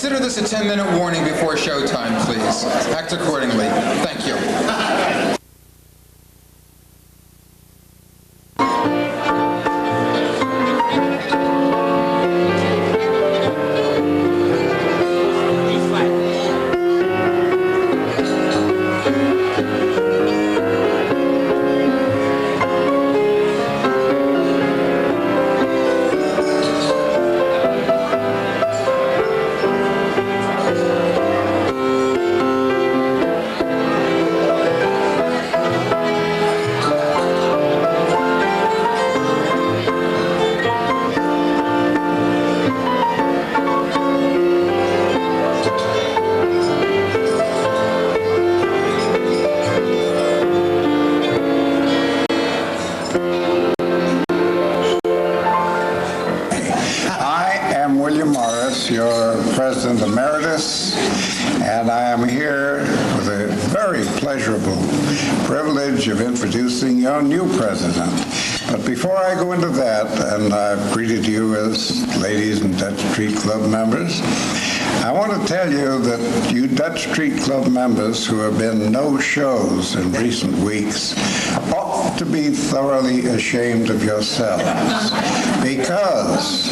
Consider this a 10-minute warning before showtime, please. Act accordingly. Thank you. Your President Emeritus, and I am here with a very pleasurable privilege of introducing your new president. But before I go into that, and I've greeted you as ladies and Dutch Street Club members, I want to tell you that you Dutch Street Club members who have been no-shows in recent weeks ought to be thoroughly ashamed of yourselves, because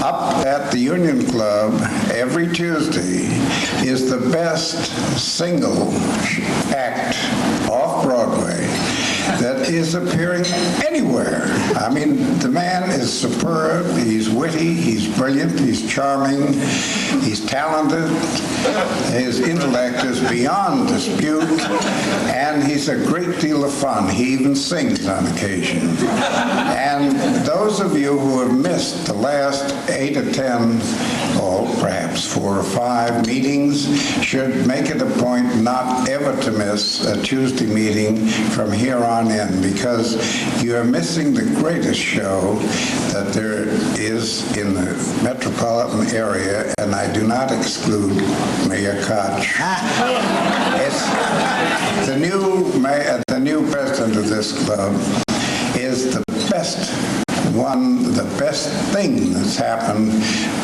up at the Union Club every Tuesday is the best single act off-Broadway that is appearing anywhere. I mean, the man is superb, he's witty, he's brilliant, he's charming, he's talented, his intellect is beyond dispute, and he's a great deal of fun. He even sings on occasion. And those of you who have missed the last 8 or 10, or perhaps 4 or 5 meetings should make it a point not ever to miss a Tuesday meeting from here on in, because you are missing the greatest show that there is in the metropolitan area, and I do not exclude Mayor Koch. It's the new president of this club is the best thing that's happened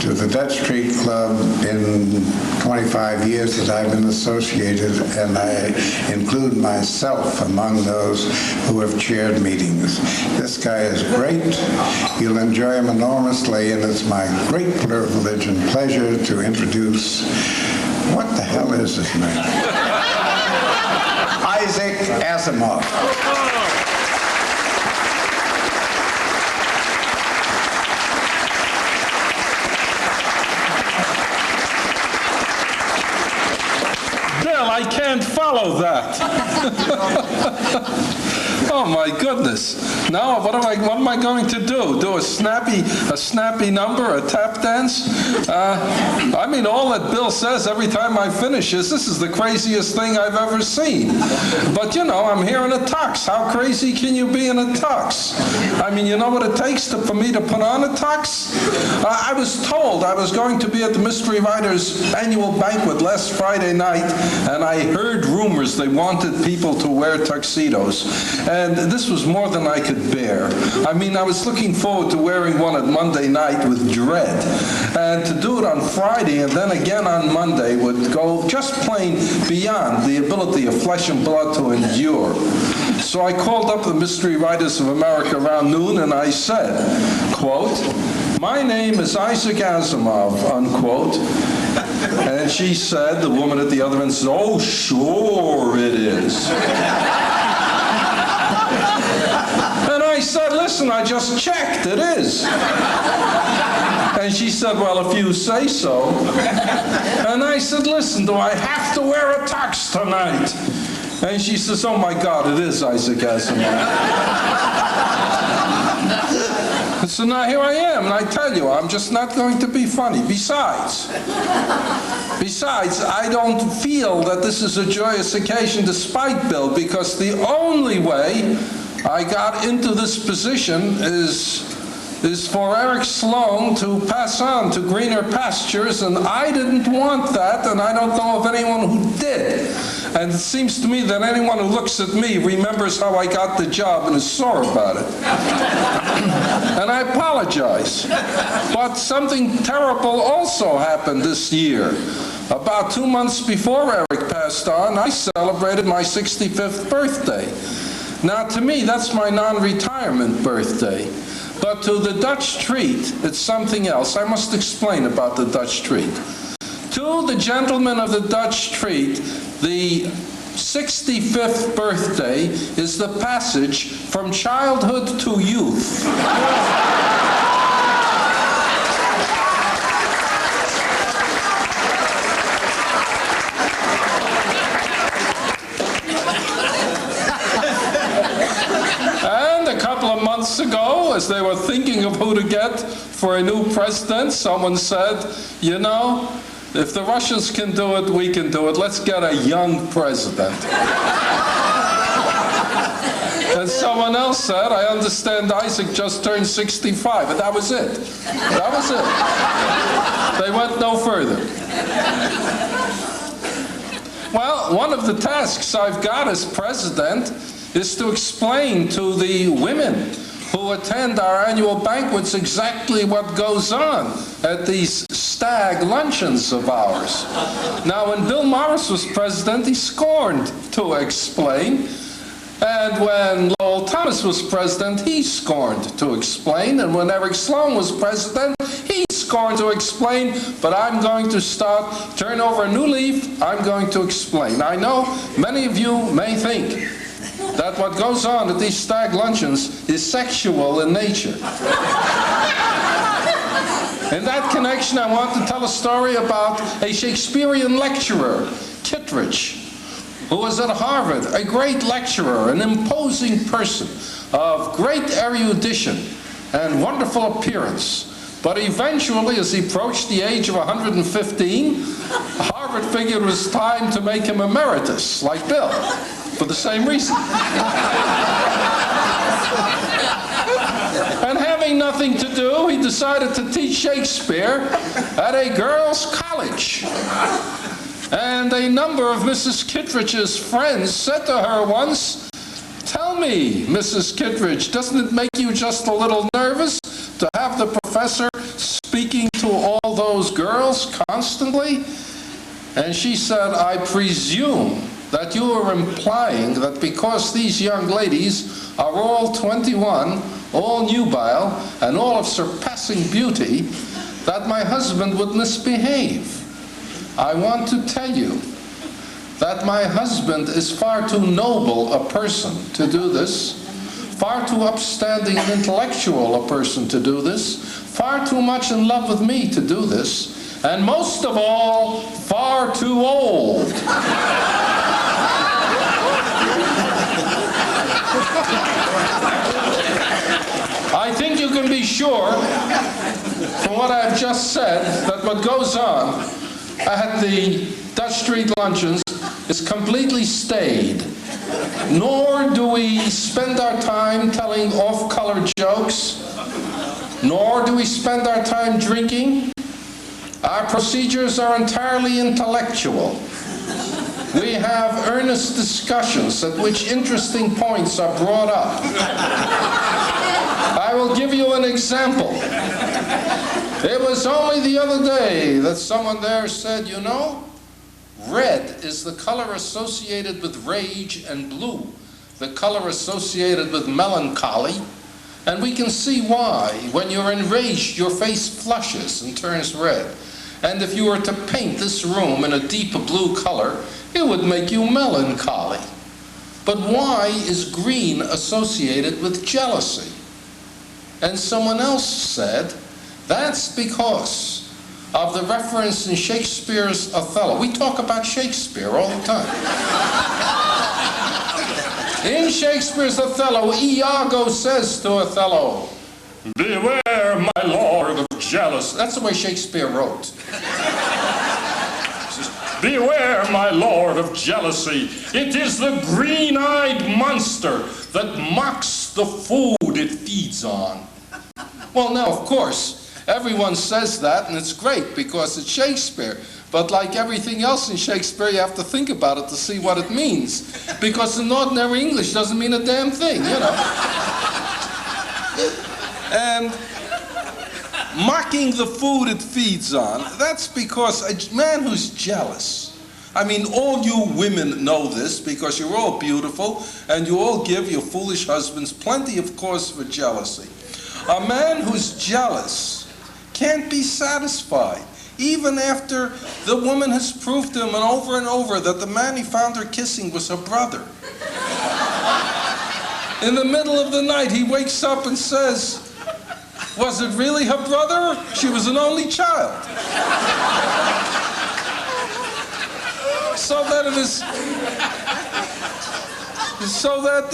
to the Dutch Street Club in 25 years that I've been associated, and I include myself among those who have chaired meetings. This guy is great. You'll enjoy him enormously, and it's my great privilege and pleasure to introduce, what the hell is his name? Isaac Asimov. I can't follow that. Oh my goodness! Now what am I going to do? Do a snappy number, a tap dance? I mean, all that Bill says every time I finish is, "This is the craziest thing I've ever seen." But you know, I'm here in a tux. How crazy can you be in a tux? I mean, you know what it takes for me to put on a tux? I was told I was going to be at the Mystery Writers annual banquet last Friday night, and I heard rumors they wanted people to wear tuxedos. And this was more than I could bear. I mean, I was looking forward to wearing one at Monday night with dread. And to do it on Friday and then again on Monday would go just plain beyond the ability of flesh and blood to endure. So I called up the Mystery Writers of America around noon and I said, quote, "My name is Isaac Asimov," unquote. And she said, the woman at the other end said, "Oh, sure it is." And I said, "Listen, I just checked, it is." And she said, "Well, if you say so." And I said, "Listen, do I have to wear a tux tonight?" And she says, "Oh my God, it is Isaac Asimov." So now here I am, and I tell you, I'm just not going to be funny. Besides, I don't feel that this is a joyous occasion despite Bill, because the only way I got into this position is for Eric Sloan to pass on to greener pastures, and I didn't want that, and I don't know of anyone who did. And it seems to me that anyone who looks at me remembers how I got the job and is sore about it. And I apologize. But something terrible also happened this year. About 2 months before Eric passed on, I celebrated my 65th birthday. Now, to me, that's my non-retirement birthday. But to the Dutch treat, it's something else. I must explain about the Dutch treat. To the gentlemen of the Dutch treat, the 65th birthday is the passage from childhood to youth. And a couple of months ago, as they were thinking of who to get for a new president, someone said, you know, if the Russians can do it, we can do it. Let's get a young president. And someone else said, I understand Isaac just turned 65. And that was it. That was it. They went no further. Well, one of the tasks I've got as president is to explain to the women who attend our annual banquets exactly what goes on at these stag luncheons of ours. Now, when Bill Morris was president, he scorned to explain. And when Lowell Thomas was president, he scorned to explain. And when Eric Sloan was president, he scorned to explain. But I'm going to start, turn over a new leaf, I'm going to explain. I know many of you may think that what goes on at these stag luncheons is sexual in nature. In that connection, I want to tell a story about a Shakespearean lecturer, Kittredge, who was at Harvard, a great lecturer, an imposing person of great erudition and wonderful appearance. But eventually, as he approached the age of 115, Harvard figured it was time to make him emeritus, like Bill, for the same reason. And having nothing to do, he decided to teach Shakespeare at a girls' college. And a number of Mrs. Kittredge's friends said to her once, tell me, Mrs. Kittredge, doesn't it make you just a little nervous to have the professor speaking to all those girls constantly? And she said, I presume that you are implying that because these young ladies are all 21, all nubile, and all of surpassing beauty, that my husband would misbehave. I want to tell you that my husband is far too noble a person to do this, far too upstanding and intellectual a person to do this, far too much in love with me to do this, and most of all, far too old. I think you can be sure, from what I've just said, that what goes on at the Dutch Street luncheons is completely staid. Nor do we spend our time telling off-color jokes, nor do we spend our time drinking. Our procedures are entirely intellectual. We have earnest discussions at which interesting points are brought up. I will give you an example. It was only the other day that someone there said, you know, red is the color associated with rage and blue, the color associated with melancholy. And we can see why. When you're enraged, your face flushes and turns red. And if you were to paint this room in a deep blue color, it would make you melancholy. But why is green associated with jealousy? And someone else said, that's because of the reference in Shakespeare's Othello. We talk about Shakespeare all the time. In Shakespeare's Othello, Iago says to Othello, beware, my lord, of jealousy. That's the way Shakespeare wrote. Beware, my lord, of jealousy. It is the green-eyed monster that mocks the food it feeds on. Well, now, of course, Everyone says that, and it's great because it's Shakespeare. But like everything else in Shakespeare, you have to think about it to see what it means. Because in ordinary English doesn't mean a damn thing, you know. And mocking the food it feeds on, that's because a man who's jealous, I mean, all you women know this because you're all beautiful and you all give your foolish husbands plenty of cause for jealousy. A man who's jealous can't be satisfied, even after the woman has proved to him and over that the man he found her kissing was her brother. In the middle of the night, he wakes up and says, was it really her brother? She was an only child. So that it is, so that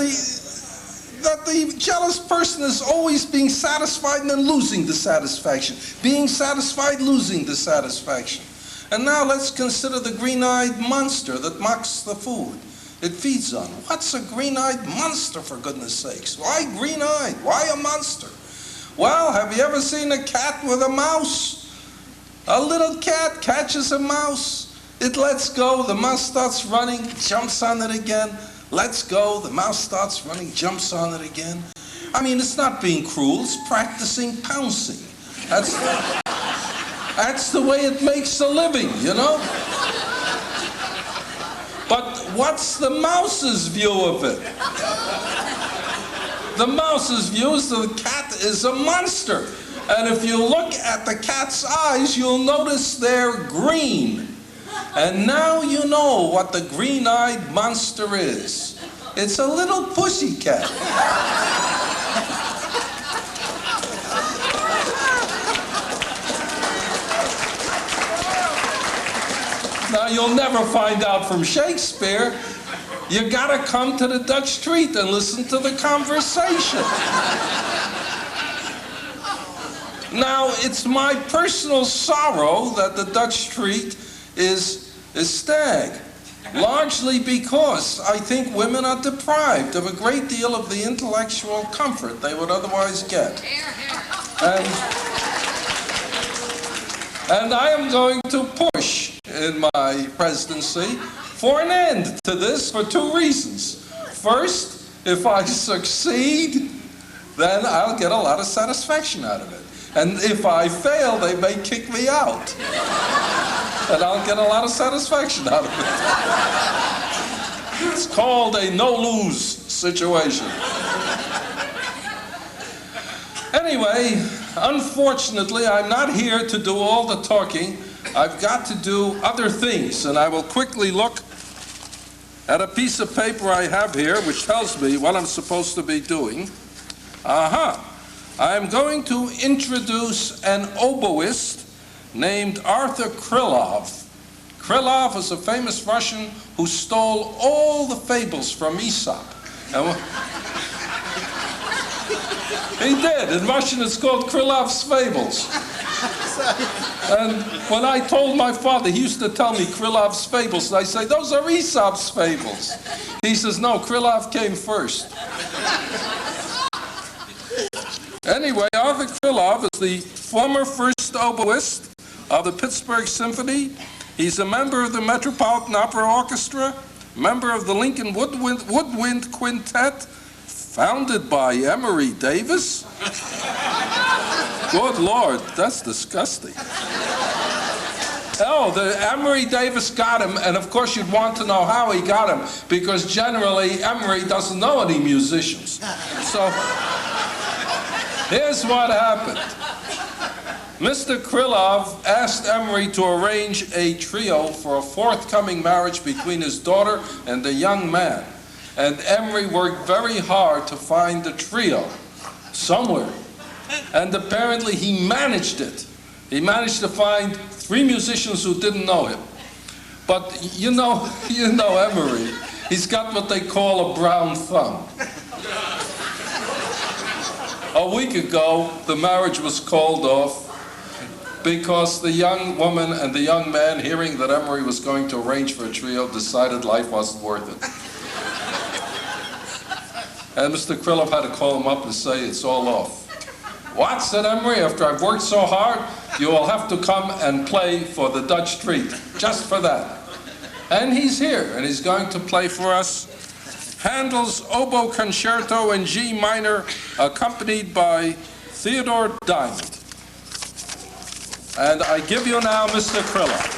the jealous person is always being satisfied and then losing the satisfaction. Being satisfied, losing the satisfaction. And now let's consider the green-eyed monster that mocks the food it feeds on. What's a green-eyed monster, for goodness sakes? Why green-eyed? Why a monster? Well, have you ever seen a cat with a mouse? A little cat catches a mouse. It lets go, the mouse starts running, jumps on it again. Lets go, the mouse starts running, jumps on it again. I mean, it's not being cruel, it's practicing pouncing. That's the way it makes a living, you know? But what's the mouse's view of it? The mouse's view is the cat is a monster. And if you look at the cat's eyes, you'll notice they're green. And now you know what the green-eyed monster is. It's a little pussy cat. Now you'll never find out from Shakespeare. You gotta come to the Dutch Treat and listen to the conversation. Now, it's my personal sorrow that the Dutch Treat is stag, largely because I think women are deprived of a great deal of the intellectual comfort they would otherwise get. And I am going to push in my presidency for an end to this for two reasons. First, if I succeed, then I'll get a lot of satisfaction out of it. And if I fail, they may kick me out. And I'll get a lot of satisfaction out of it. It's called a no-lose situation. Anyway, unfortunately, I'm not here to do all the talking. I've got to do other things, and I will quickly look at a piece of paper I have here, which tells me what I'm supposed to be doing. I'm going to introduce an oboist named Arthur Krylov. Krylov is a famous Russian who stole all the fables from Aesop. He did. In Russian it's called Krylov's Fables. And when I told my father, he used to tell me Krylov's Fables, and I say, those are Aesop's fables. He says, no, Krylov came first. Anyway, Arthur Krylov is the former first oboist of the Pittsburgh Symphony. He's a member of the Metropolitan Opera Orchestra, member of the Lincoln Woodwind Quintet, founded by Emory Davis. Good Lord, that's disgusting. Oh, the Emory Davis got him, and of course you'd want to know how he got him, because generally Emory doesn't know any musicians. So here's what happened. Mr. Krylov asked Emory to arrange a trio for a forthcoming marriage between his daughter and a young man. And Emory worked very hard to find the trio somewhere. And apparently he managed it. He managed to find 3 musicians who didn't know him. But you know Emory. He's got what they call a brown thumb. A week ago, the marriage was called off because the young woman and the young man, hearing that Emory was going to arrange for a trio, decided life wasn't worth it. And Mr. Krylov had to call him up and say, it's all off. "What?" said Emery. "After I've worked so hard, you will have to come and play for the Dutch treat, just for that." And he's here, and he's going to play for us Handel's Oboe Concerto in G minor, accompanied by Theodore Diamond. And I give you now Mr. Krylov.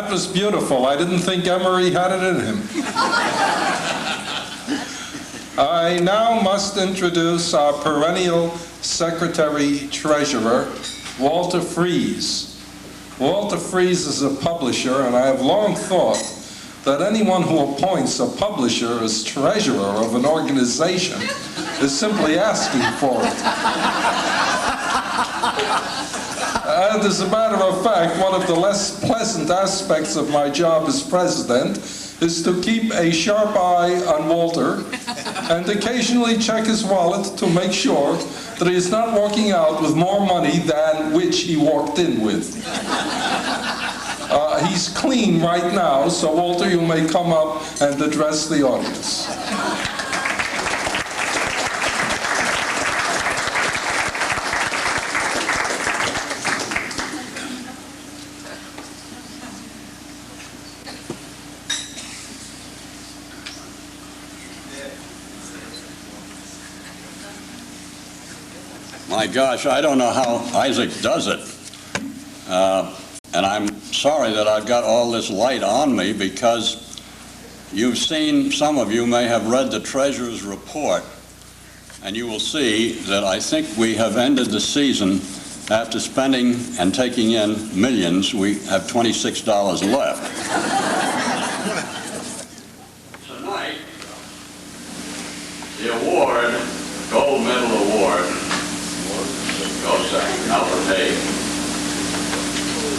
That was beautiful. I didn't think Emery had it in him. I now must introduce our perennial Secretary-Treasurer, Walter Fries. Walter Fries is a publisher, and I have long thought that anyone who appoints a publisher as treasurer of an organization is simply asking for it. And as a matter of fact, one of the less pleasant aspects of my job as president is to keep a sharp eye on Walter and occasionally check his wallet to make sure that he is not walking out with more money than which he walked in with. He's clean right now, so Walter, you may come up and address the audience. My gosh, I don't know how Isaac does it. And I'm sorry that I've got all this light on me, because you've seen, some of you may have read the Treasurer's report, and you will see that I think we have ended the season after spending and taking in millions. We have $26 left. Tonight, the award, gold medal award, goes to Albert Haig.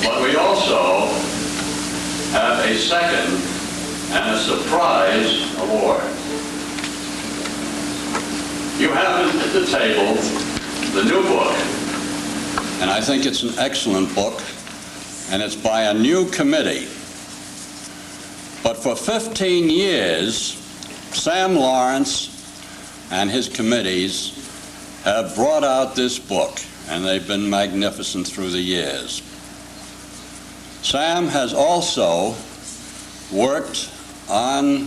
But we also have a second and a surprise award. You have at the table the new book, and I think it's an excellent book, and it's by a new committee. But for 15 years, Sam Lawrence and his committees have brought out this book, and they've been magnificent through the years. Sam has also worked on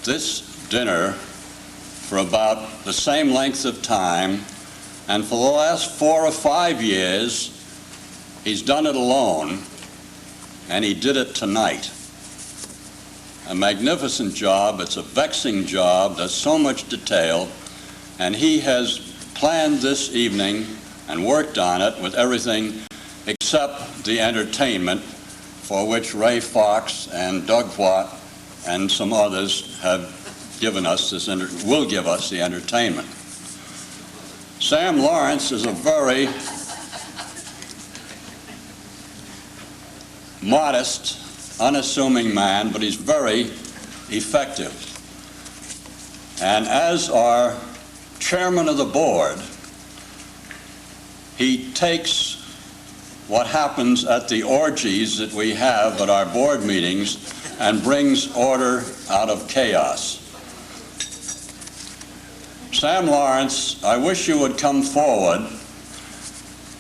this dinner for about the same length of time, and for the last 4 or 5 years, he's done it alone, and he did it tonight. A magnificent job. It's a vexing job. There's so much detail, and he has planned this evening and worked on it with everything except the entertainment, for which Ray Fox and Doug Watt and some others have given us this, will give us the entertainment. Sam Lawrence is a very modest, unassuming man, but he's very effective. And as our chairman of the board, he takes what happens at the orgies that we have at our board meetings and brings order out of chaos. Sam Lawrence, I wish you would come forward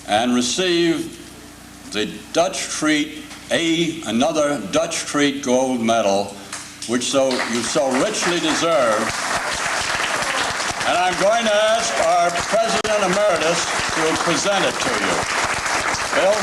and receive the Dutch Treat, another Dutch Treat gold medal, which you so richly deserve. And I'm going to ask our President Emeritus to present it to you. Bill?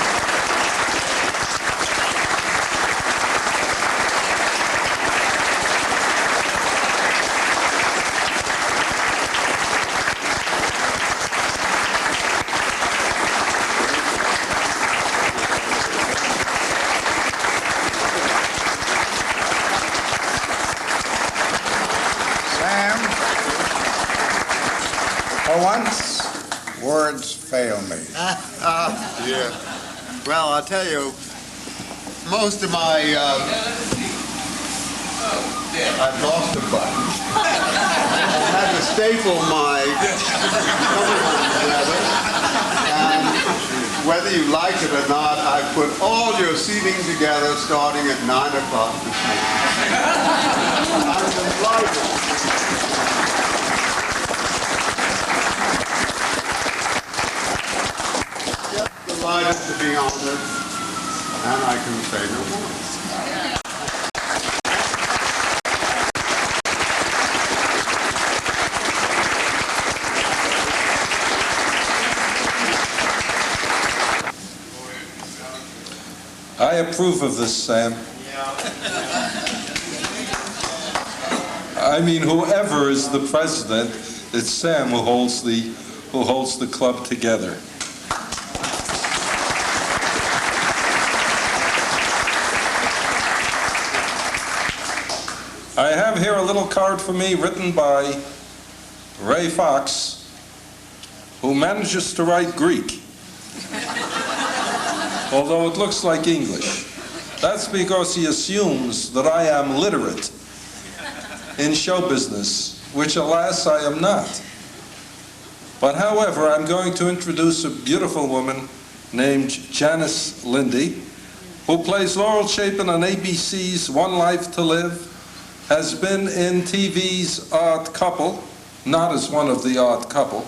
Sam, for once, words fail me. Yeah. Well, I'll tell you, most of my, I've lost a button. I had to staple my together, and whether you like it or not, I put all your seating together starting at 9 o'clock this morning. I'm delighted. Delighted to be honored, and I can say no more. I approve of this, Sam. I mean, whoever is the president, it's Sam who holds the club together. I have here a little card for me written by Ray Fox, who manages to write Greek, although it looks like English. That's because he assumes that I am literate in show business, which alas I am not. But however, I'm going to introduce a beautiful woman named Janice Lindy, who plays Laurel Chapin on ABC's One Life to Live, has been in TV's Odd Couple, not as one of the odd couple,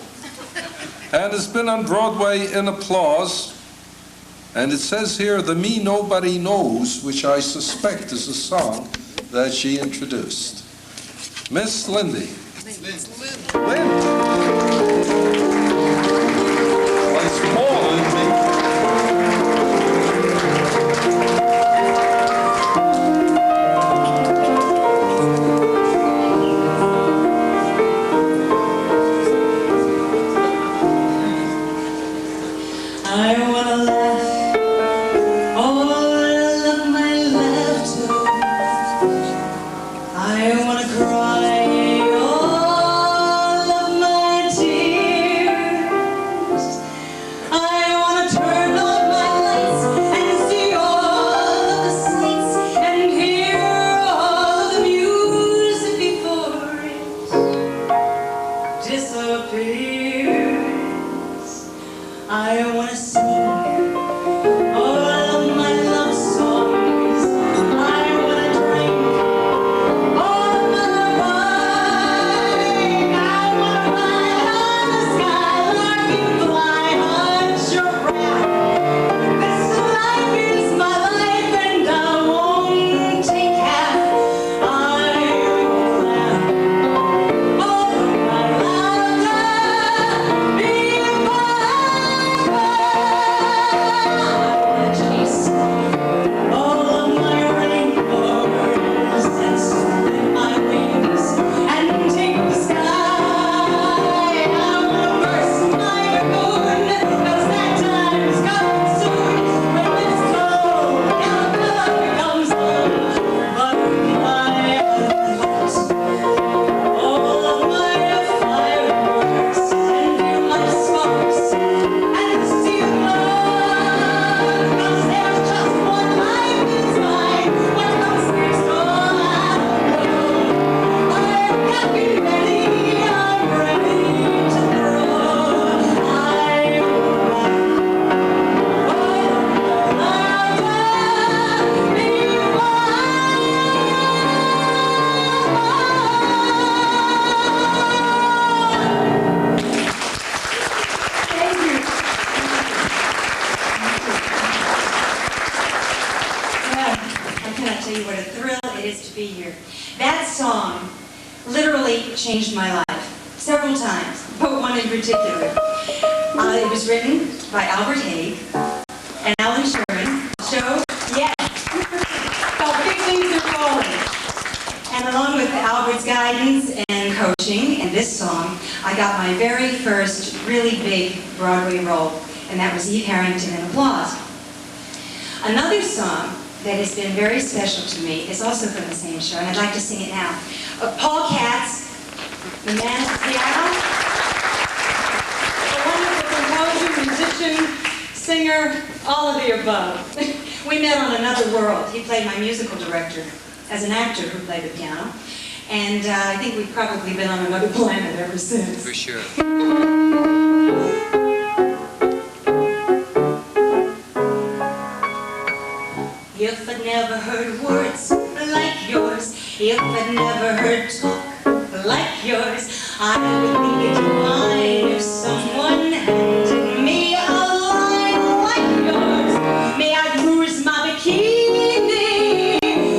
and has been on Broadway in Applause. And it says here, "The Me Nobody Knows," which I suspect is a song that she introduced. Miss Lindy. Lynn. It's Paul, Lindy. Changed my life several times, but one in particular. It was written by Albert Haig and Alan Sherman. Show, yes, called Big Things Are Falling. And along with Albert's guidance and coaching and this song, I got my very first really big Broadway role, and that was Eve Harrington in Applause. Another song that has been very special to me is also from the same show, and I'd like to sing it now. Paul Katz, the man at the piano, a wonderful composer, musician, singer, all of the above. We met on another world. He played my musical director as an actor who played the piano. And I think we've probably been on another planet ever since. For sure. If I'd never heard words like yours, if I'd never heard talk like yours, I would think it divine if someone handed me a line like yours. May I bruise my bikini,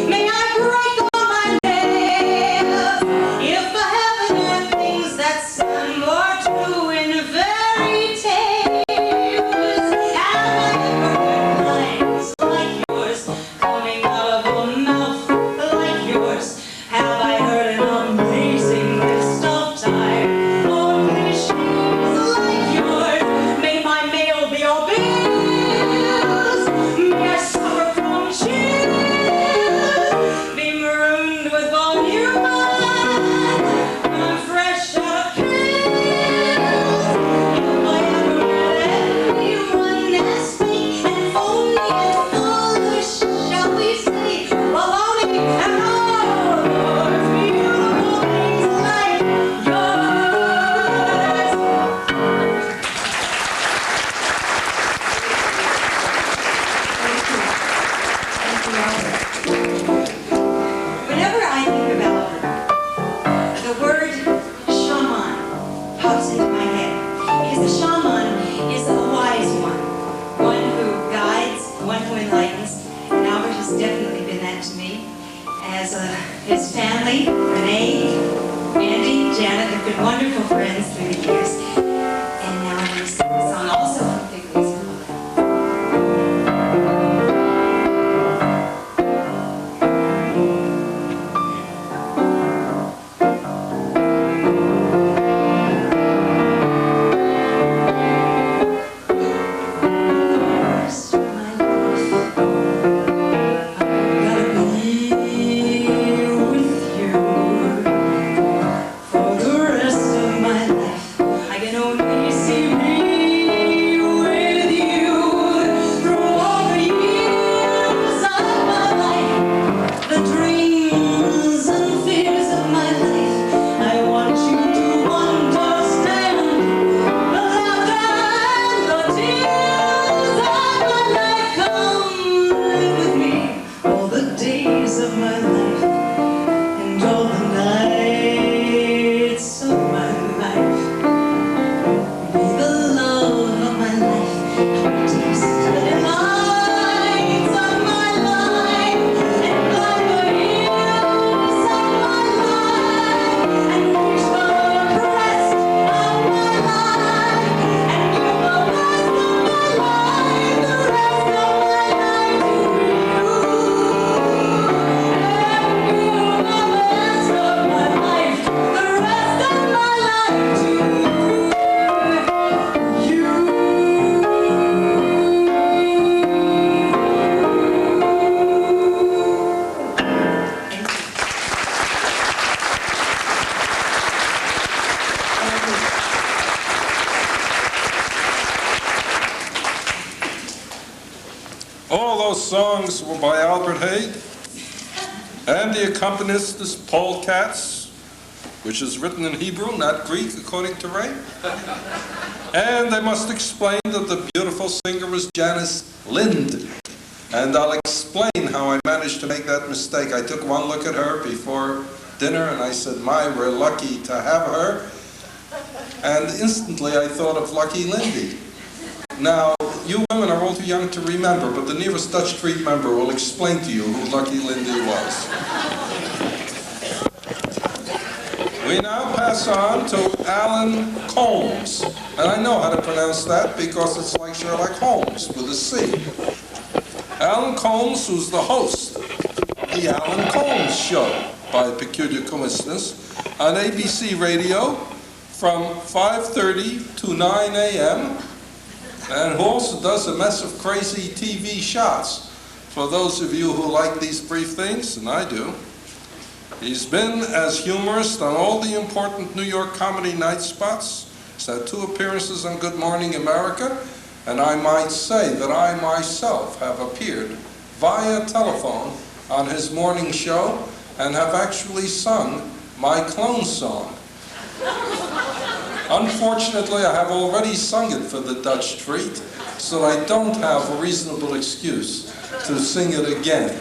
may I break all my nails, if I haven't heard things that sound more true in fairy tales. Have I ever heard lines like yours coming out of a mouth? Stanley, Renee, Andy, Janet have been wonderful friends through the years. And now I'm going to sing a song also from Big Leagues Below. All those songs were by Albert Haig, and the accompanist is Paul Katz, which is written in Hebrew, not Greek, according to Ray. And I must explain that the beautiful singer is Janice Lind. And I'll explain how I managed to make that mistake. I took one look at her before dinner and I said, my, we're lucky to have her. And instantly I thought of Lucky Lindy. Now, you women are all too young to remember, but the nearest Dutch Street member will explain to you who Lucky Lindy was. We now pass on to Alan Colmes. And I know how to pronounce that because it's like Sherlock Holmes with a C. Alan Colmes was the host of the Alan Colmes Show, by a peculiar coincidence, on ABC Radio from 5:30 to 9 a.m., and who also does a mess of crazy TV shots. For those of you who like these brief things, and I do, he's been as humorist on all the important New York comedy night spots. He's had 2 appearances on Good Morning America, and I might say that I myself have appeared via telephone on his morning show and have actually sung my clone song. Unfortunately, I have already sung it for the Dutch Treat, so I don't have a reasonable excuse to sing it again.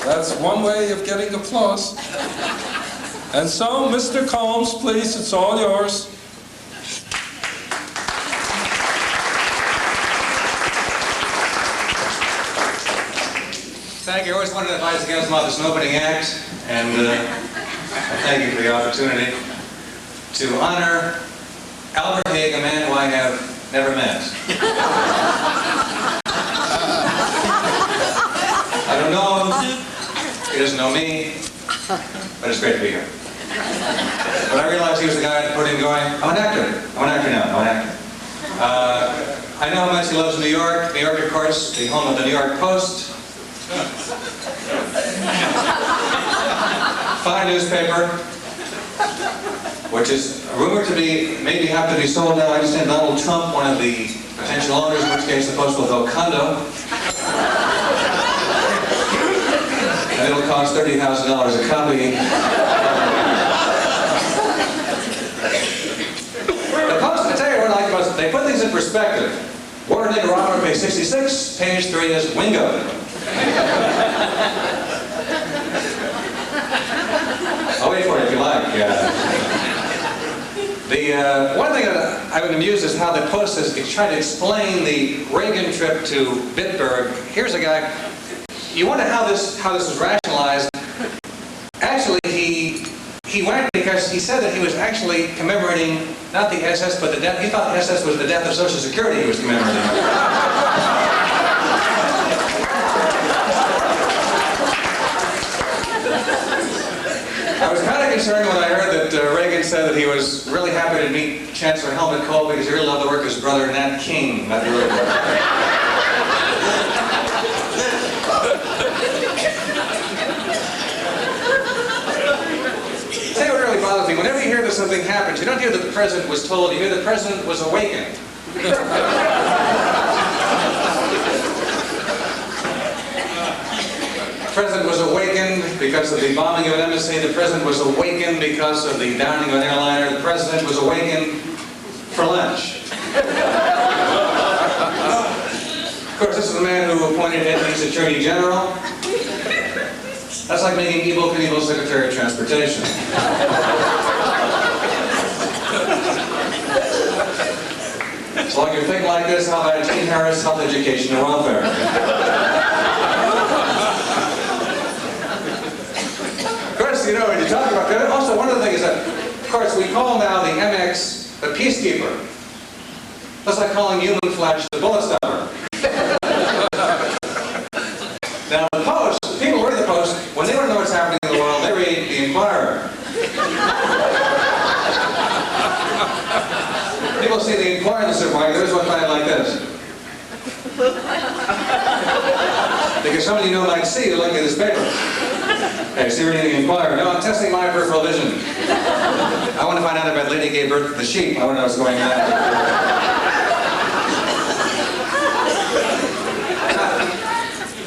That's one way of getting applause. And so, Mr. Colmes, please, it's all yours. Thank you. I always wanted to advise against this opening act, and I thank you for the opportunity to honor Albert Haig, a man who I have never met. I don't know him, he doesn't know me, but it's great to be here. But I realized he was the guy that put in going, I'm an actor now, I'm an actor. I know how much he loves New York. New York, of course, the home of the New York Post. Fine newspaper, which is rumored to be, maybe have to be sold now. I understand Donald Trump, one of the potential owners, in which case the Post will go condo. And it'll cost $30,000 a copy. The Post, I tell you what I like about it, they put things in perspective. Water Nicaragua, page 66, page 3 is Wingo. I'll wait for it if you like. The one thing that I've been amused is how the Post is trying to explain the Reagan trip to Bitburg. Here's a guy you wonder how this was rationalized. Actually, he went because he said that he was actually commemorating not the SS, but the death. He thought the SS was the death of Social Security he was commemorating. I was kind of concerned when I heard that Reagan said that he was really happy to meet Chancellor Helmut Kohl because he really loved the work of his brother Nat King. That'd be really good. Tell you what really bothers me. Whenever you hear that something happens, you don't hear that the president was told. You hear the president was awakened. The president was awakened because of the bombing of an embassy. The president was awakened because of the downing of an airliner. The president was awakened for lunch. Of course, this is the man who appointed Italy's Attorney General. That's like making Evel Knievel Secretary of Transportation. So like you think like this, how about Gene Harris, Health, Education, and Welfare? You know, when you talk about that, also one of the things that, of course, we call now the MX the peacekeeper. That's like calling human flesh the bullet stopper. Now, the Post, people read the Post, when they want to know what's happening in the world, they read the Inquirer. People see the Inquirer in the supermarket, there's one kind like this. Because somebody you know might see, they're looking at this paper. Hey, see reading the Inquirer. No, I'm testing my peripheral vision. I want to find out about Lady gave birth to the sheep. I want to know what's going on.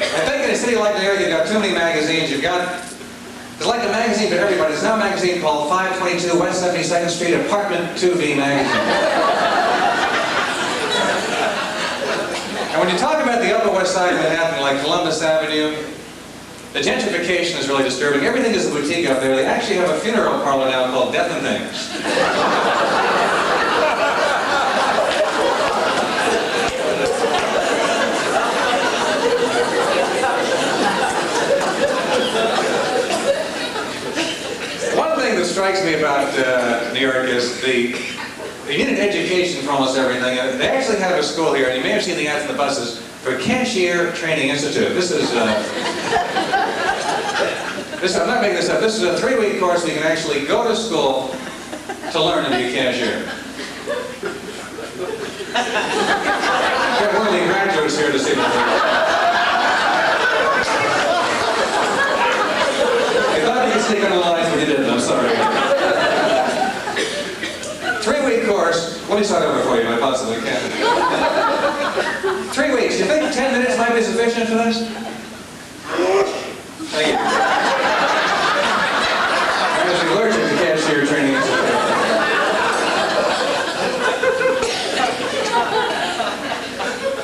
I think in a city like New York, you've got too many magazines. It's like a magazine for everybody. It's now a magazine called 522 West 72nd Street, Apartment 2B Magazine. And when you talk about the Upper West Side of Manhattan, like Columbus Avenue, the gentrification is really disturbing. Everything is a boutique up there. They actually have a funeral parlor now called Death and Things. One thing that strikes me about New York is you need an education for almost everything. They actually have a school here, and you may have seen the ads in the buses, for Cashier Training Institute. I'm not making this up. This is a 3-week course where you can actually go to school to learn to be a cashier. We've got one of the graduates here this evening. I thought you could sneak on the lines, but you didn't. I'm sorry. 3-week course. Let me start over for you if I possibly can. 3 weeks. You think 10 minutes might be sufficient for this? Thank you. I was allergic to Cashier Training Institute.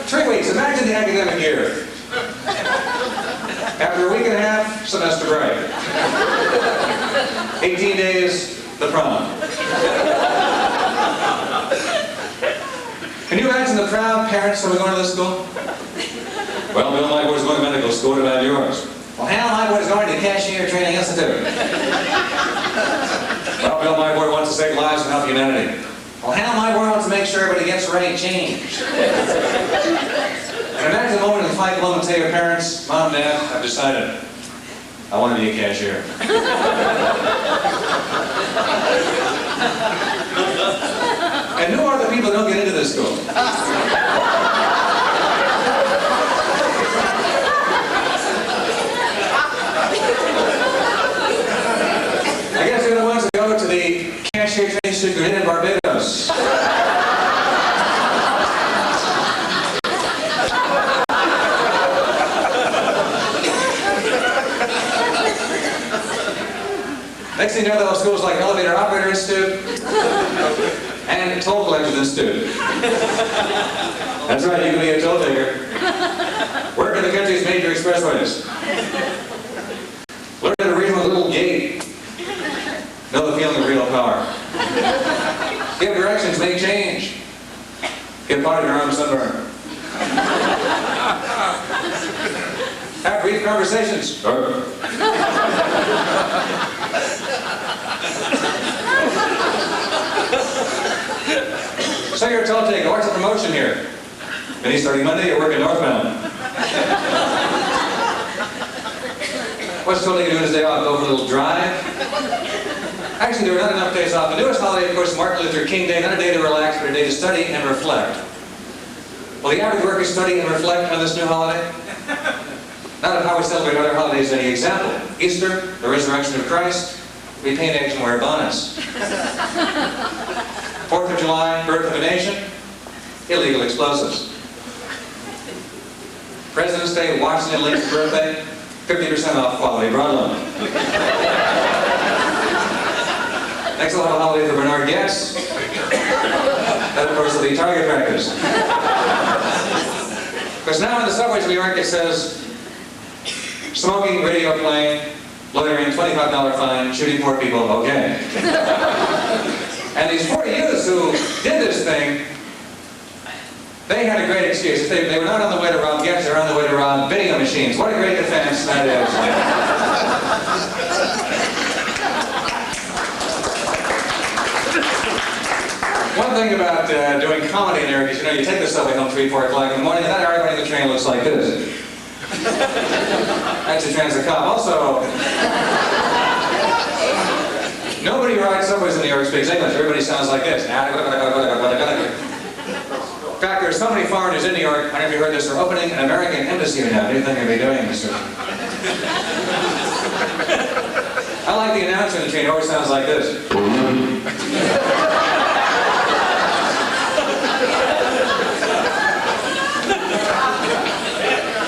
3 weeks. Imagine the academic year. After a week and a half, semester break. 18 days, the prom. Can you imagine the proud parents that were going to this school? Well, Bill, my boy's going to medical school. What about yours? Well, Hal, my boy's going to Cashier Training Institute. Well, Bill, my boy wants to save lives and help humanity. Well, Hal, my boy wants to make sure everybody gets the right change. And imagine the moment in the Fight Club and tell your parents, Mom, Dad, I've decided I want to be a cashier. And who are the people who don't get into this school? I guess they're the ones that go to the Cashier Training Institute in Barbados. Next thing you know, those schools like Elevator Operator Institute and Toll Collectors Institute. That's right, you can be a toll taker. Work in the country's major expressways. Learn to read with a little gate. Know the feeling of real power. Give directions, make change. Get part of your own sunburn. Have brief conversations. So you're a toll taker. What's the promotion here? Mini starting Monday, you're working northbound. What's toll taker doing his day off? Go for a little drive? Actually, there are not enough days off. The newest holiday, of course, is Martin Luther King Day. Not a day to relax, but a day to study and reflect. Will the average worker study and reflect on this new holiday? Not of how we celebrate other holidays any example. Easter, the resurrection of Christ, we paint eggs and wear bonnets. 4th of July, birth of a nation, illegal explosives. President's Day, Washington Lincoln's birthday, 50% off quality broadloom. Next we'll have a holiday for Bernard Guess. That, of course, will be target practice. Because now in the subways of New York it says, smoking, radio playing, loitering, $25 fine, shooting 4 people, okay. And these 4 youths who did this thing, they had a great excuse. They were not on the way to rob Guess, they were on the way to rob video machines. What a great defense that is. One thing about doing comedy in there is, you take the subway home 3, 4 o'clock in the morning, and not everybody in the train looks like this. That's a transit cop. Also, nobody who rides subways in New York speaks English. Everybody sounds like this. In fact, there are so many foreigners in New York, I don't know if you heard this, they're opening an American embassy now. New thing they'll be doing, Mr. I like the announcer in the train. It always sounds like this.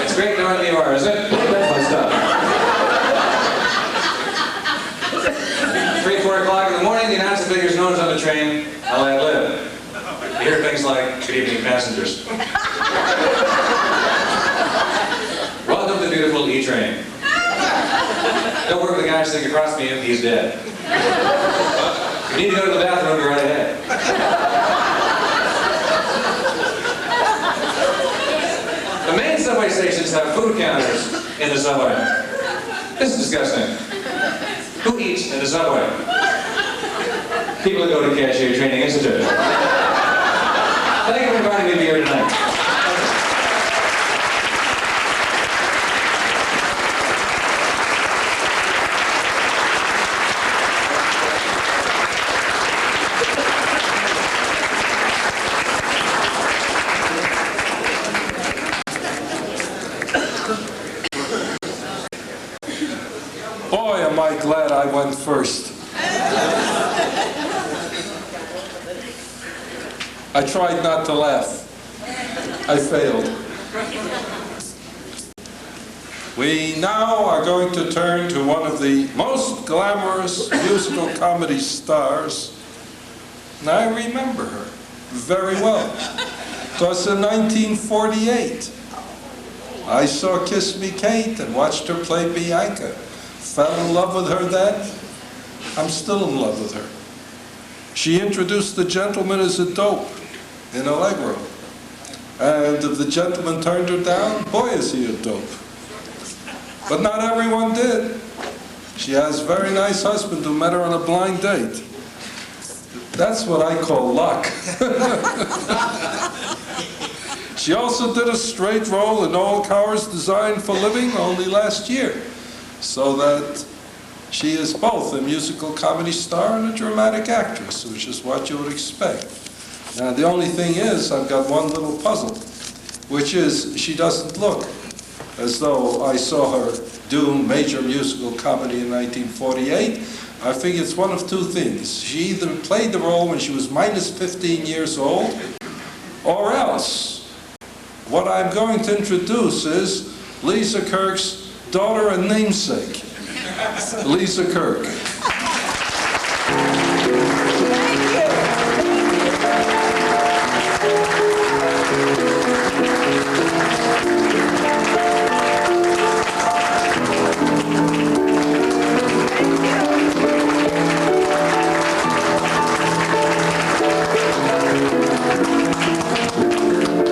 It's great knowing who you are, is it? That's my stuff. 3, 4 o'clock in the morning, the announcer figures no one's on the train. I'll let it live. You hear things like, good evening, passengers. Welcome to the beautiful E-train. Don't work with the guy sitting across from you, he's dead. If you need to go to the bathroom, go right ahead. The main subway stations have food counters in the subway. This is disgusting. Who eats in the subway? People who go to Cashier Training Institute. Thank you for inviting me to be here tonight. Boy, am I glad I went first. I tried not to laugh. I failed. We now are going to turn to one of the most glamorous musical comedy stars, and I remember her very well. It was in 1948. I saw Kiss Me Kate and watched her play Bianca. Fell in love with her then. I'm still in love with her. She introduced the gentleman as a dope in Allegro. And if the gentleman turned her down, boy is he a dope. But not everyone did. She has a very nice husband who met her on a blind date. That's what I call luck. She also did a straight role in Noel Coward's Design for Living only last year. So that she is both a musical comedy star and a dramatic actress, which is what you would expect. Now, the only thing is, I've got one little puzzle, which is she doesn't look as though I saw her do major musical comedy in 1948. I figure it's one of 2 things. She either played the role when she was minus 15 years old, or else what I'm going to introduce is Lisa Kirk's daughter and namesake, Lisa Kirk.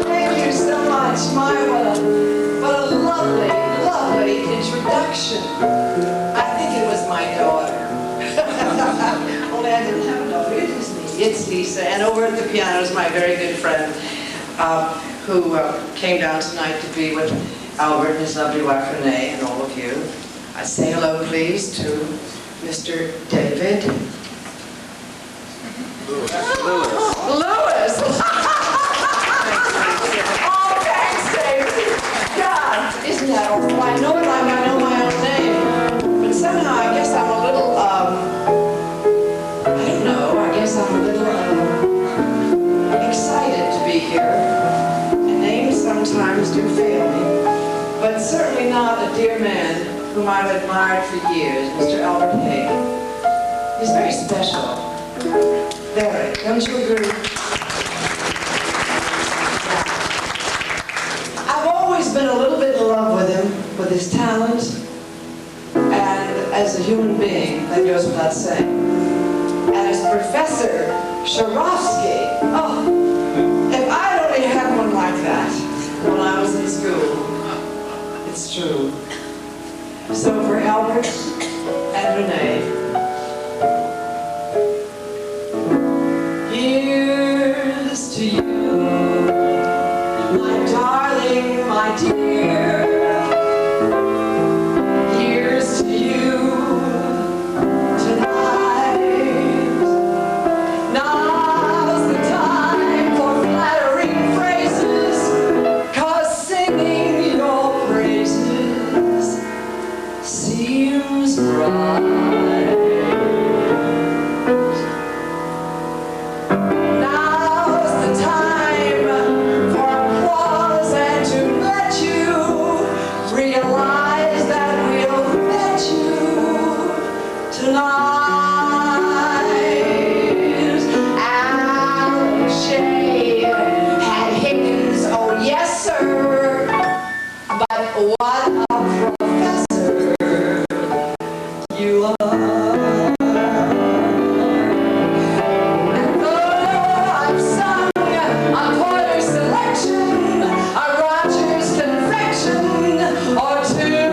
Thank you so much, Myra. What a lovely, lovely it's Lisa, and over at the piano is my very good friend who came down tonight to be with Albert and his lovely wife Renee and all of you. I say hello, please, to Mr. David Lewis. Oh, thanks, David. God, isn't that awful? I know it like I know my own name, but somehow I guess I'm a little, I don't know, I guess I'm a little excited to be here. And names sometimes do fail me, but certainly not a dear man whom I've admired for years, Mr. Albert Haig. He's very special. Very, don't you agree? I've always been a little bit in love with him, with his talent, and as a human being, that goes without saying. And as Professor Sharovsky, oh, if I only had one like that when I was in school, it's true. So for Albert and Renee, here's to you, my darling, my dear. Here's to you tonight. Now's the time for flattering phrases, 'cause singing your praises seems right. Now's the time for applause and to let you realize that we'll met you tonight. Alan Shea had Higgins, oh yes sir, but what a professor you are. And though I've sung a Porter selection, a Rogers confection, or two,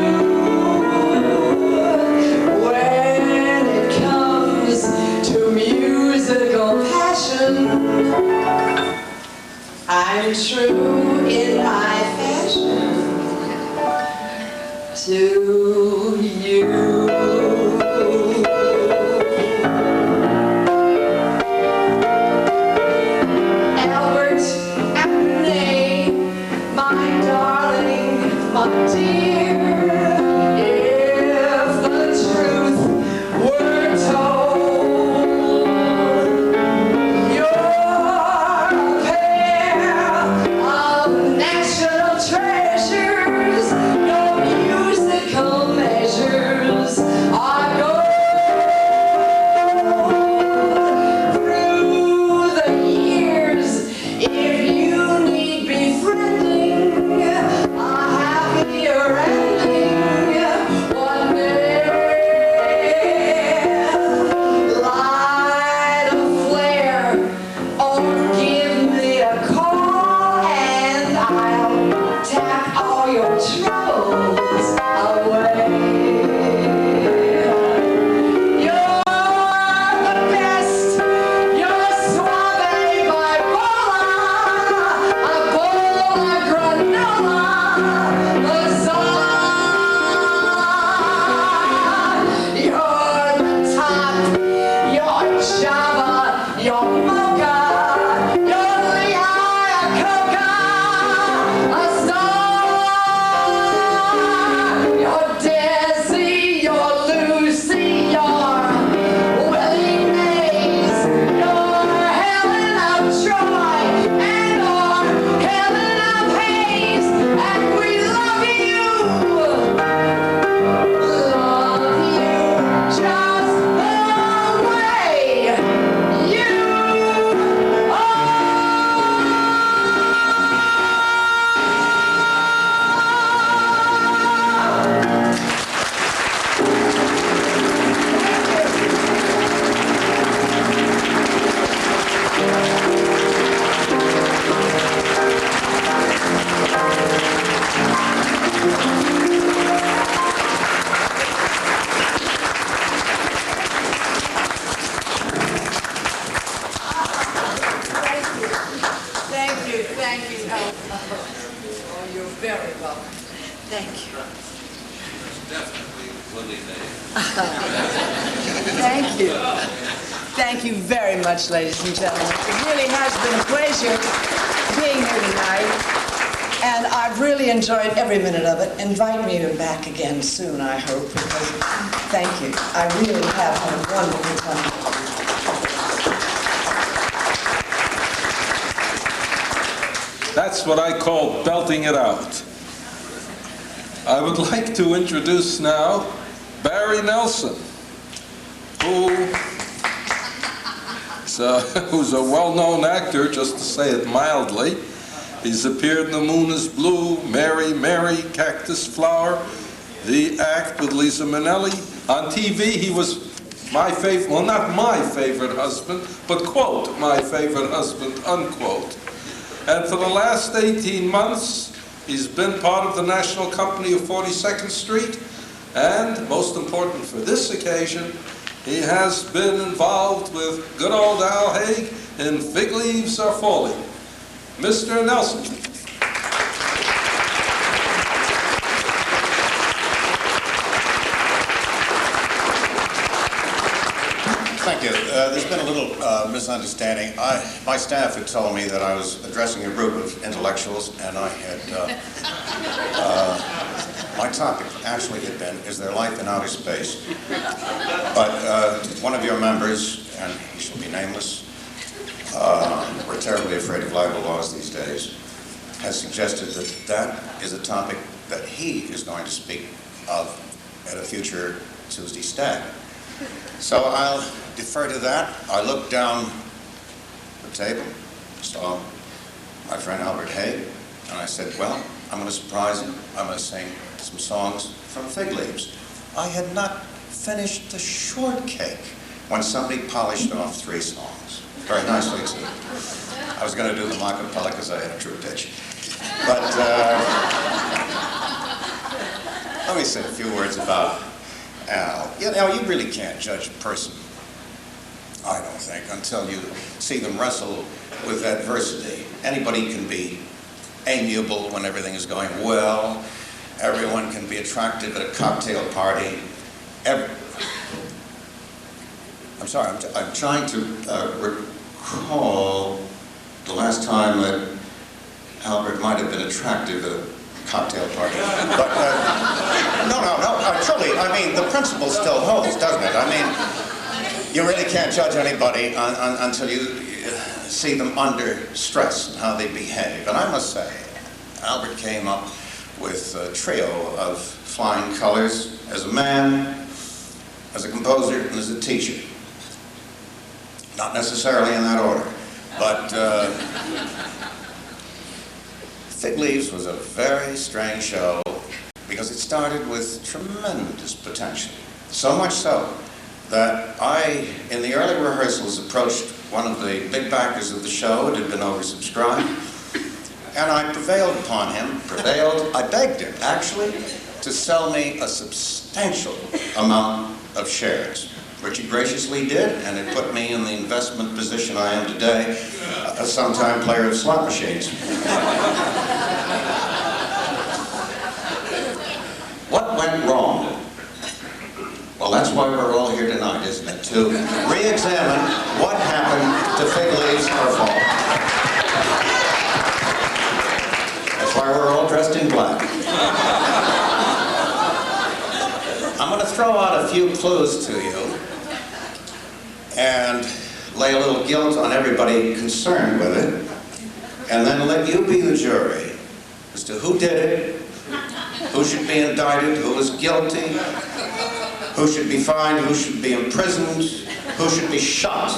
when it comes to musical passion, I'm true in my fashion to you. Albert and Renee, my darling, my dear, if the truth were told, you're a pair of national treasures, no musical Thank you, Albert. Oh, you're very welcome. Thank you. Definitely Willie Day. Thank you. Thank you very much, ladies and gentlemen. It really has been a pleasure being here tonight. And I've really enjoyed every minute of it. Invite me back again soon, I hope, because thank you. I really have had a wonderful time. That's what I call belting it out. I would like to introduce now Barry Nelson, who's a well-known actor, just to say it mildly. He's appeared in The Moon is Blue, Mary, Mary, Cactus Flower, The Act with Lisa Minnelli. On TV, he was my favorite, well, not my favorite husband, but, quote, my favorite husband, unquote. And for the last 18 months, he's been part of the National Company of 42nd Street, and, most important for this occasion, he has been involved with good old Al Haig in Fig Leaves Are Falling. Mr. Nelson. Thank you. There's been a little misunderstanding. My staff had told me that I was addressing a group of intellectuals, and I had, my topic actually had been, is there life in outer space? But one of your members, and he shall be nameless, we're terribly afraid of libel laws these days, has suggested that that is a topic that he is going to speak of at a future Tuesday stag. So I'll defer to that. I looked down the table, saw my friend Albert Haig, and I said, well, I'm going to surprise him. I'm going to sing some songs from Fig Leaves. I had not finished the shortcake when somebody polished off 3 songs. Very nicely, too. I was going to do the Macapella because I had a true pitch. But let me say a few words about Al. You know, you really can't judge a person, I don't think, until you see them wrestle with adversity. Anybody can be amiable when everything is going well. Everyone can be attractive at a cocktail party. I'm sorry, I'm trying to recall the last time that Albert might have been attractive at a cocktail party. But, no, truly, I mean, the principle still holds, doesn't it? I mean, you really can't judge anybody until you see them under stress and how they behave. And I must say, Albert came up with a trio of flying colors as a man, as a composer, and as a teacher. Not necessarily in that order, but Fig Leaves was a very strange show because it started with tremendous potential. So much so that I, in the early rehearsals, approached one of the big backers of the show. It had been oversubscribed. And I prevailed upon him, I begged him, actually, to sell me a substantial amount of shares, which he graciously did, and it put me in the investment position I am today, a sometime player of slot machines. What went wrong? Well, that's why we're all here tonight, isn't it? To re-examine what happened to Fig Leaves Are Falling. That's why we're all dressed in black. I'm going to throw out a few clues to you and lay a little guilt on everybody concerned with it, and then let you be the jury as to who did it, who should be indicted, who is guilty, who should be fined, who should be imprisoned, who should be shot.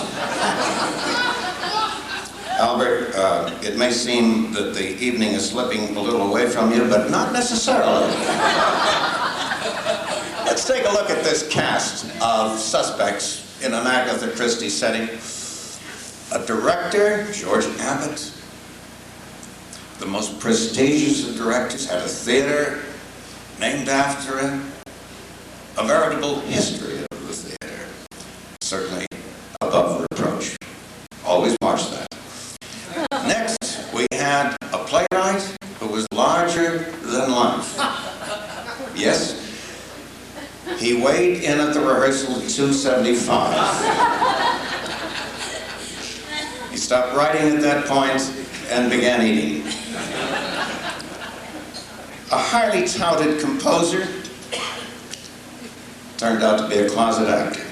Albert, it may seem that the evening is slipping a little away from you, but not necessarily. Let's take a look at this cast of suspects in an Agatha Christie setting. A director, George Abbott, the most prestigious of directors, had a theater named after him. A veritable history of the theater. Certainly above reproach. Always watch that. Next, we had a weighed in at the rehearsal at 275. He stopped writing at that point and began eating. A highly touted composer turned out to be a closet actor.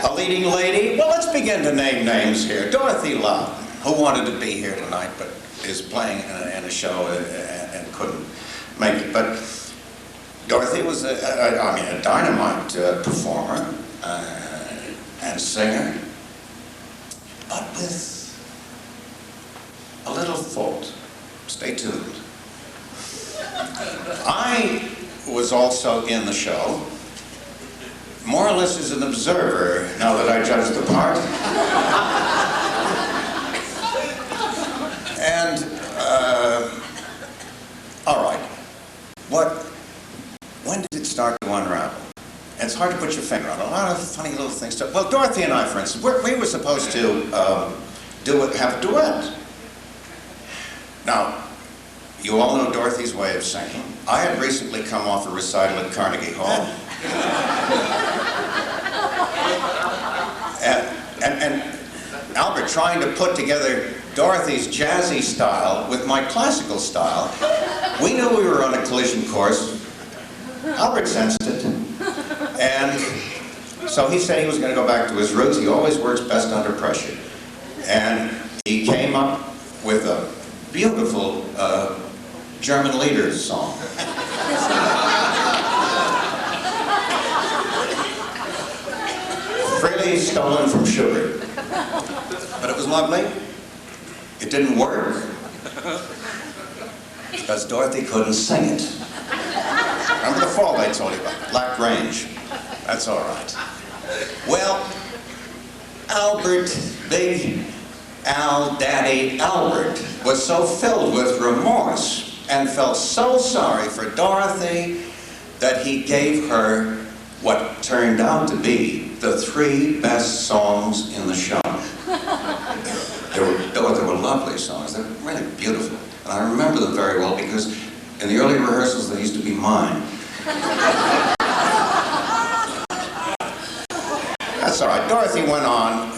A leading lady, well, let's begin to name names here. Dorothy Loudon, who wanted to be here tonight but is playing in a show and couldn't make it. But Dorothy was a dynamite performer and singer, but with a little fault. Stay tuned. I was also in the show, more or less as an observer, now that I judge the part. And, all right, when did it start to unravel? And it's hard to put your finger on. A lot of funny little things. Well, Dorothy and I, for instance, we were supposed to have a duet. Now, you all know Dorothy's way of singing. I had recently come off a recital at Carnegie Hall. And Albert, trying to put together Dorothy's jazzy style with my classical style, we knew we were on a collision course. Albert sensed it. And so he said he was going to go back to his roots. He always works best under pressure. And he came up with a beautiful German Lieders song. Freely stolen from Schubert. But it was lovely. It didn't work because Dorothy couldn't sing it. Remember the fault I told you about? Lacked range. That's all right. Well, Albert, Big Al, Daddy Albert, was so filled with remorse and felt so sorry for Dorothy that he gave her what turned out to be the 3 best songs in the show. They were lovely songs. They were really beautiful. And I remember them very well because in the early rehearsals they used to be mine. That's all right. Dorothy went on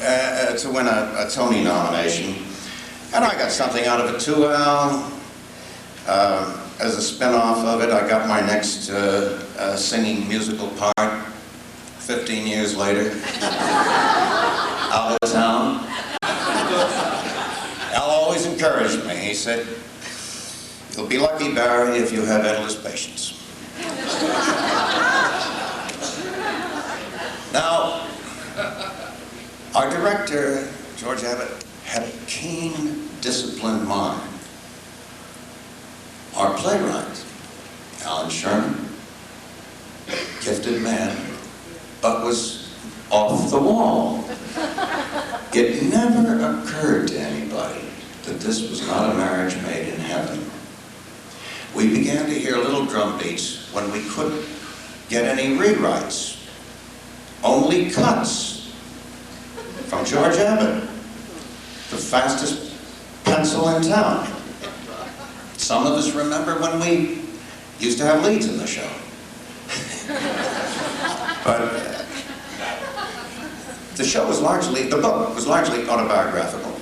to win a Tony nomination. And I got something out of it too, Al. As a spin-off of it, I got my next singing musical part 15 years later. Out of town. Al always encouraged me. He said, "You'll be lucky, Barry, if you have endless patience." Now, our director, George Abbott, had a keen, disciplined mind. Our playwright, Alan Sherman, gifted man, but was off the wall. It never occurred to anybody that this was not a marriage made in heaven. We began to hear little drum beats when we couldn't get any rewrites. Only cuts from George Abbott, the fastest pencil in town. Some of us remember when we used to have leads in the show. But the book was largely autobiographical.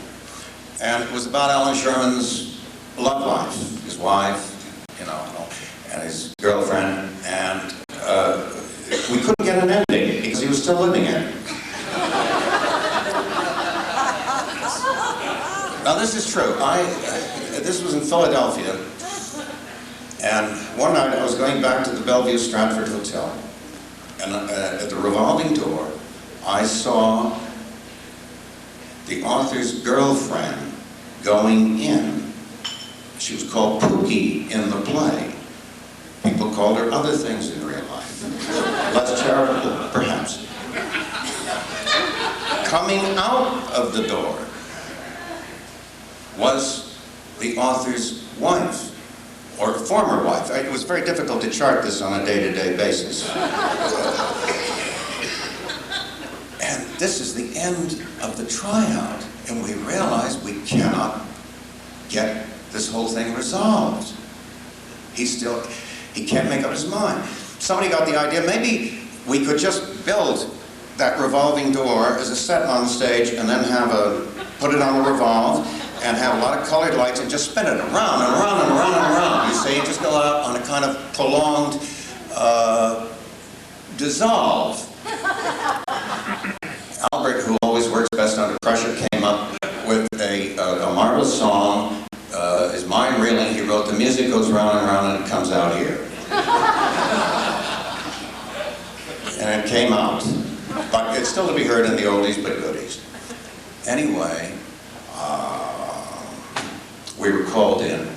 And it was about Alan Sherman's love life, his wife, and his girlfriend. And we couldn't get an ending because he was still living in it. Now this is true. This was in Philadelphia, and one night I was going back to the Bellevue Stratford Hotel, and at the revolving door, I saw the author's girlfriend going in. She was called Pookie in the play. People called her other things in real life. Less charitable, perhaps. Coming out of the door was the author's wife, or former wife. It was very difficult to chart this on a day-to-day basis. And this is the end of the tryout, and we realized we cannot get this whole thing resolved. He can't make up his mind. Somebody got the idea, maybe we could just build that revolving door as a set on stage and then put it on a revolve and have a lot of colored lights and just spin it around and around and around and around. You see, you just go out on a kind of prolonged dissolve. Albert, who always works best under pressure, came up with a marvelous song. His mind reeling, he wrote, the music goes round and round and it comes out here. And it came out. But it's still to be heard in the oldies but goodies. Anyway, we were called in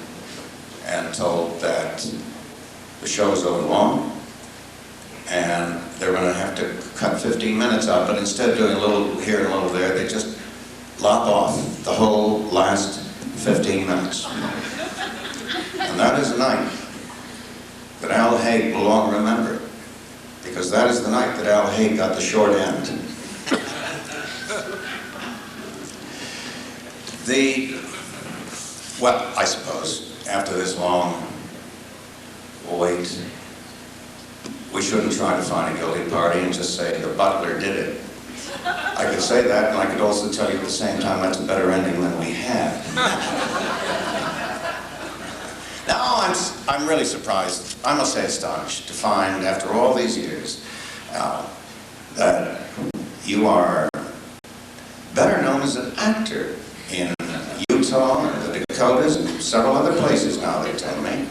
and told that the show was over long and they were going to have to cut 15 minutes out, but instead of doing a little here and a little there, they just lop off the whole last 15 minutes. And that is a night that Al Haig will long remember, because that is the night that Al Haig got the short end. Well, I suppose, after this long wait, we shouldn't try to find a guilty party and just say the butler did it. I could say that, and I could also tell you at the same time that's a better ending than we had. Now, I'm really surprised, I must say astonished, to find, after all these years, that you are better known as an actor in Utah, the Dakotas, and several other places now, they tell me,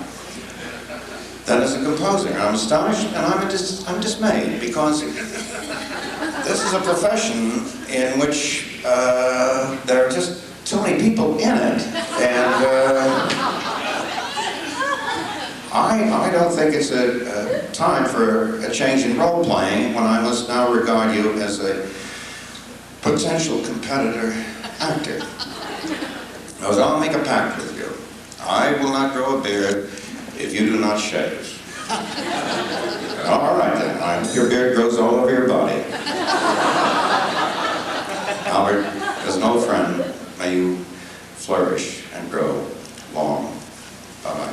than as a composer. And I'm astonished and I'm dismayed, because this is a profession in which there are just too many people in it, and I don't think it's a time for a change in role-playing when I must now regard you as a potential competitor actor. I'll make a pact with you. I will not grow a beard if you do not shave. All right then, your beard grows all over your body. Albert, as an old friend, may you flourish and grow long. Bye-bye.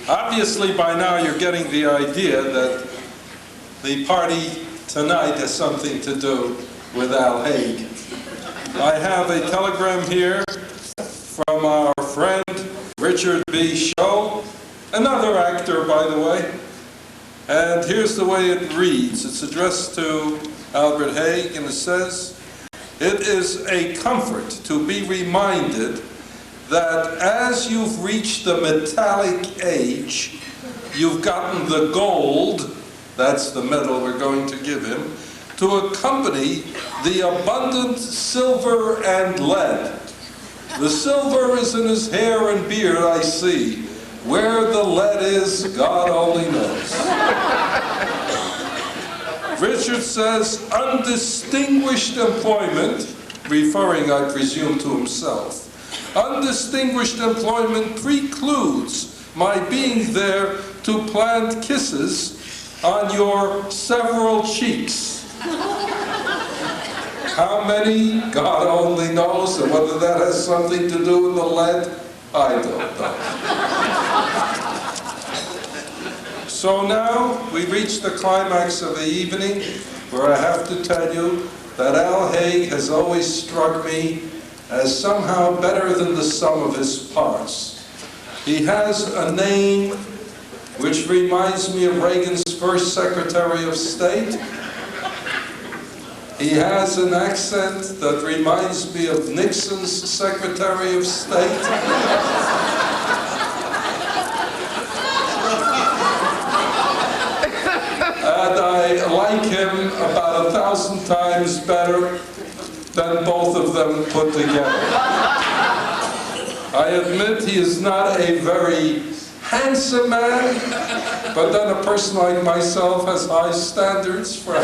Obviously, by now you're getting the idea that the party tonight has something to do with Al Haig. I have a telegram here from our friend Richard B. Scho, another actor, by the way. And here's the way it reads. It's addressed to Albert Haig, and it says, "It is a comfort to be reminded that as you've reached the metallic age, you've gotten the gold," that's the medal we're going to give him, "to accompany the abundant silver and lead. The silver is in his hair and beard, I see. Where the lead is, God only knows." Richard says, "Undistinguished employment," referring, I presume, to himself, "undistinguished employment precludes my being there to plant kisses on your several cheeks." How many, God only knows, and whether that has something to do with the lead, I don't know. So now we reach the climax of the evening, where I have to tell you that Al Haig has always struck me as somehow better than the sum of his parts. He has a name which reminds me of Reagan's first Secretary of State. He has an accent that reminds me of Nixon's Secretary of State. And I like him about 1,000 times better than both of them put together. I admit he is not a very handsome man, but then a person like myself has high standards for